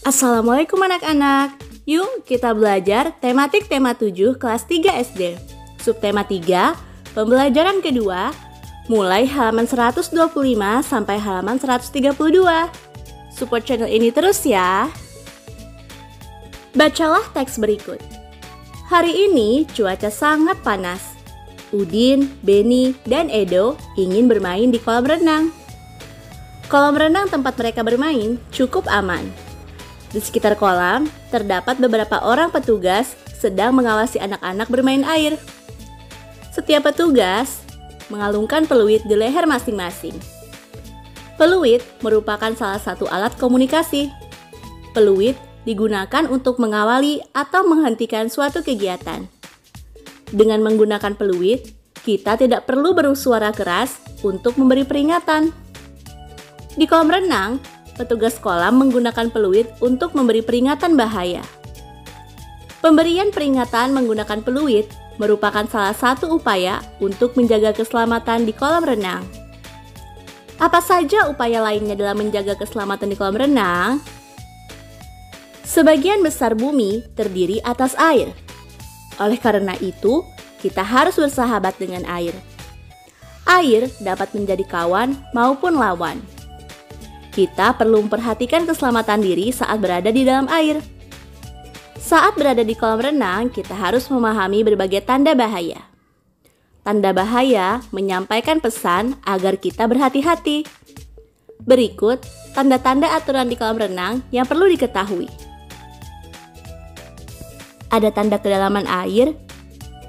Assalamualaikum anak-anak. Yuk kita belajar tematik tema 7 kelas 3 SD. Subtema 3, pembelajaran kedua, mulai halaman 125 sampai halaman 132. Support channel ini terus ya. Bacalah teks berikut. Hari ini cuaca sangat panas. Udin, Beni, dan Edo ingin bermain di kolam renang. Kolam renang tempat mereka bermain cukup aman. Di sekitar kolam, terdapat beberapa orang petugas sedang mengawasi anak-anak bermain air. Setiap petugas mengalungkan peluit di leher masing-masing. Peluit merupakan salah satu alat komunikasi. Peluit digunakan untuk mengawali atau menghentikan suatu kegiatan. Dengan menggunakan peluit, kita tidak perlu bersuara keras untuk memberi peringatan. Di kolam renang, petugas kolam menggunakan peluit untuk memberi peringatan bahaya. Pemberian peringatan menggunakan peluit merupakan salah satu upaya untuk menjaga keselamatan di kolam renang. Apa saja upaya lainnya dalam menjaga keselamatan di kolam renang? Sebagian besar bumi terdiri atas air. Oleh karena itu, kita harus bersahabat dengan air. Air dapat menjadi kawan maupun lawan. Kita perlu memperhatikan keselamatan diri saat berada di dalam air. Saat berada di kolam renang, kita harus memahami berbagai tanda bahaya. Tanda bahaya menyampaikan pesan agar kita berhati-hati. Berikut tanda-tanda aturan di kolam renang yang perlu diketahui. Ada tanda kedalaman air,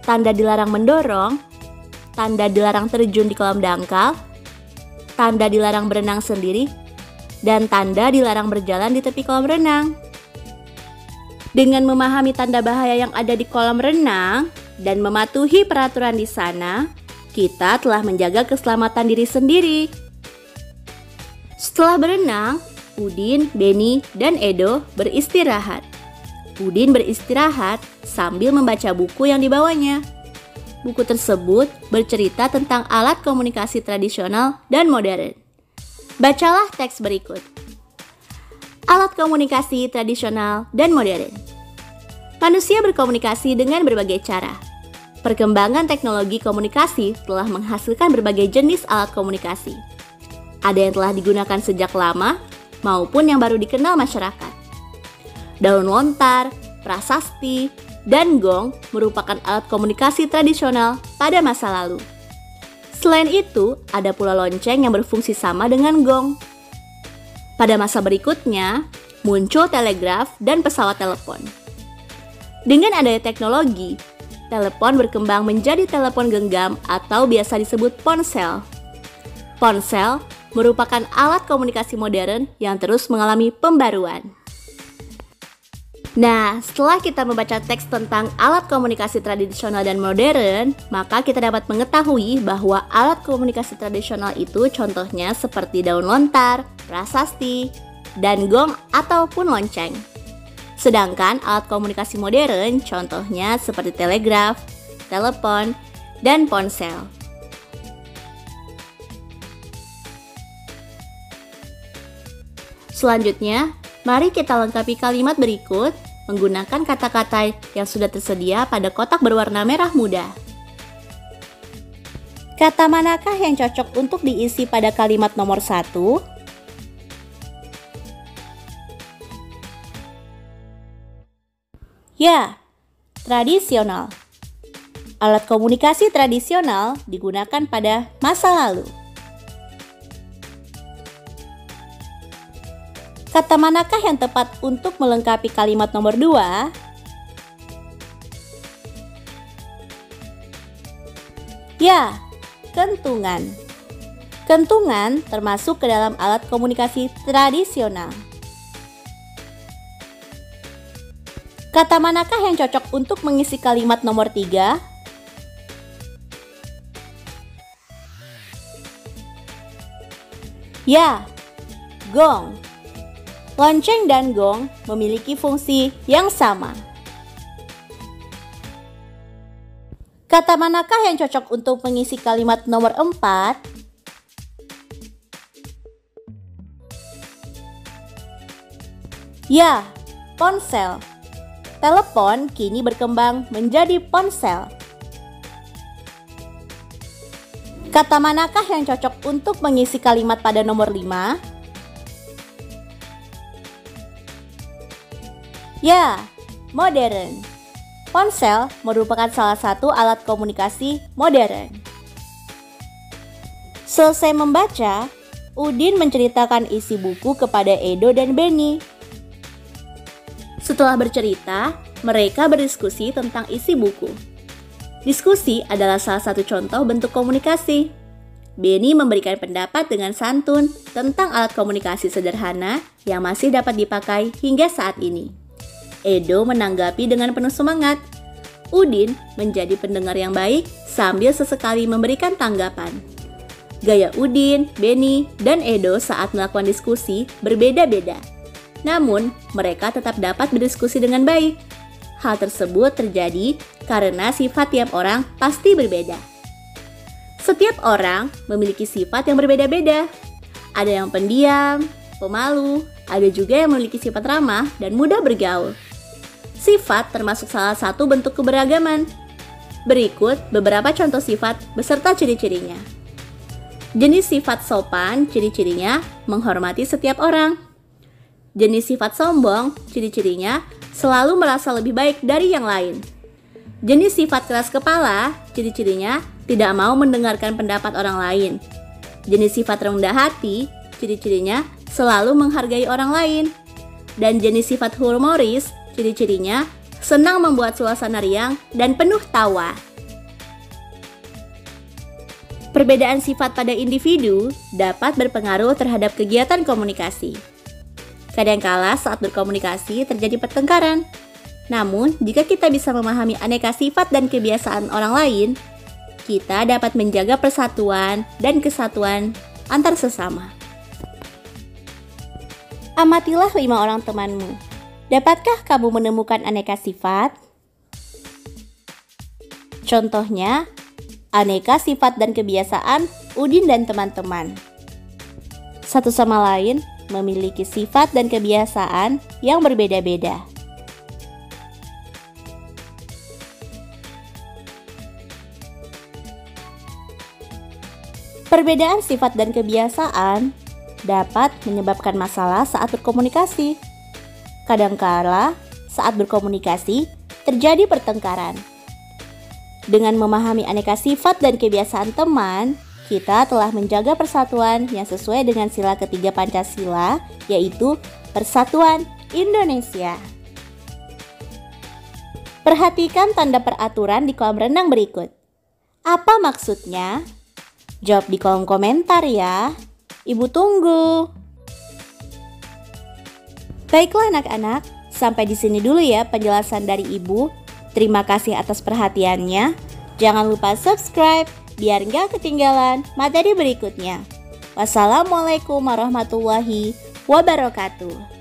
tanda dilarang mendorong, tanda dilarang terjun di kolam dangkal, tanda dilarang berenang sendiri, dan tanda dilarang berjalan di tepi kolam renang. Dengan memahami tanda bahaya yang ada di kolam renang dan mematuhi peraturan di sana, kita telah menjaga keselamatan diri sendiri. Setelah berenang, Udin, Beni, dan Edo beristirahat. Udin beristirahat sambil membaca buku yang dibawanya. Buku tersebut bercerita tentang alat komunikasi tradisional dan modern. Bacalah teks berikut. Alat komunikasi tradisional dan modern. Manusia berkomunikasi dengan berbagai cara. Perkembangan teknologi komunikasi telah menghasilkan berbagai jenis alat komunikasi. Ada yang telah digunakan sejak lama maupun yang baru dikenal masyarakat. Daun lontar, prasasti, dan gong merupakan alat komunikasi tradisional pada masa lalu. Selain itu, ada pula lonceng yang berfungsi sama dengan gong. Pada masa berikutnya, muncul telegraf dan pesawat telepon. Dengan adanya teknologi, telepon berkembang menjadi telepon genggam atau biasa disebut ponsel. Ponsel merupakan alat komunikasi modern yang terus mengalami pembaruan. Nah, setelah kita membaca teks tentang alat komunikasi tradisional dan modern, maka kita dapat mengetahui bahwa alat komunikasi tradisional itu contohnya seperti daun lontar, prasasti, dan gong ataupun lonceng. Sedangkan alat komunikasi modern contohnya seperti telegraf, telepon, dan ponsel. Selanjutnya, mari kita lengkapi kalimat berikut menggunakan kata-kata yang sudah tersedia pada kotak berwarna merah muda. Kata manakah yang cocok untuk diisi pada kalimat nomor 1? Ya, tradisional. Alat komunikasi tradisional digunakan pada masa lalu. Kata manakah yang tepat untuk melengkapi kalimat nomor 2? Ya, kentungan. Kentungan termasuk ke dalam alat komunikasi tradisional. Kata manakah yang cocok untuk mengisi kalimat nomor 3? Ya, gong. Lonceng dan gong memiliki fungsi yang sama. Kata manakah yang cocok untuk mengisi kalimat nomor 4? Ya, ponsel. Telepon kini berkembang menjadi ponsel. Kata manakah yang cocok untuk mengisi kalimat pada nomor 5? Ya, modern. Ponsel merupakan salah satu alat komunikasi modern. Selesai membaca, Udin menceritakan isi buku kepada Edo dan Benny. Setelah bercerita, mereka berdiskusi tentang isi buku. Diskusi adalah salah satu contoh bentuk komunikasi. Benny memberikan pendapat dengan santun tentang alat komunikasi sederhana yang masih dapat dipakai hingga saat ini. Edo menanggapi dengan penuh semangat. Udin menjadi pendengar yang baik sambil sesekali memberikan tanggapan. Gaya Udin, Benny, dan Edo saat melakukan diskusi berbeda-beda. Namun, mereka tetap dapat berdiskusi dengan baik. Hal tersebut terjadi karena sifat tiap orang pasti berbeda. Setiap orang memiliki sifat yang berbeda-beda. Ada yang pendiam, pemalu, ada juga yang memiliki sifat ramah dan mudah bergaul. Sifat termasuk salah satu bentuk keberagaman. Berikut beberapa contoh sifat beserta ciri-cirinya. Jenis sifat sopan, ciri-cirinya menghormati setiap orang. Jenis sifat sombong, ciri-cirinya selalu merasa lebih baik dari yang lain. Jenis sifat keras kepala, ciri-cirinya tidak mau mendengarkan pendapat orang lain. Jenis sifat rendah hati, ciri-cirinya selalu menghargai orang lain. Dan jenis sifat humoris, ciri-cirinya senang membuat suasana riang dan penuh tawa. Perbedaan sifat pada individu dapat berpengaruh terhadap kegiatan komunikasi. Kadangkala saat berkomunikasi terjadi pertengkaran. Namun, jika kita bisa memahami aneka sifat dan kebiasaan orang lain, kita dapat menjaga persatuan dan kesatuan antar sesama. Amatilah 5 orang temanmu. Dapatkah kamu menemukan aneka sifat? Contohnya, aneka sifat dan kebiasaan Udin dan teman-teman. Satu sama lain memiliki sifat dan kebiasaan yang berbeda-beda. Perbedaan sifat dan kebiasaan dapat menyebabkan masalah saat berkomunikasi. Kadangkala saat berkomunikasi terjadi pertengkaran. Dengan memahami aneka sifat dan kebiasaan teman, kita telah menjaga persatuan yang sesuai dengan sila ketiga Pancasila, yaitu Persatuan Indonesia. Perhatikan tanda peraturan di kolam renang berikut. Apa maksudnya? Jawab di kolom komentar ya. Ibu tunggu. Baiklah anak-anak, sampai di sini dulu ya penjelasan dari Ibu. Terima kasih atas perhatiannya. Jangan lupa subscribe biar nggak ketinggalan materi berikutnya. Wassalamualaikum warahmatullahi wabarakatuh.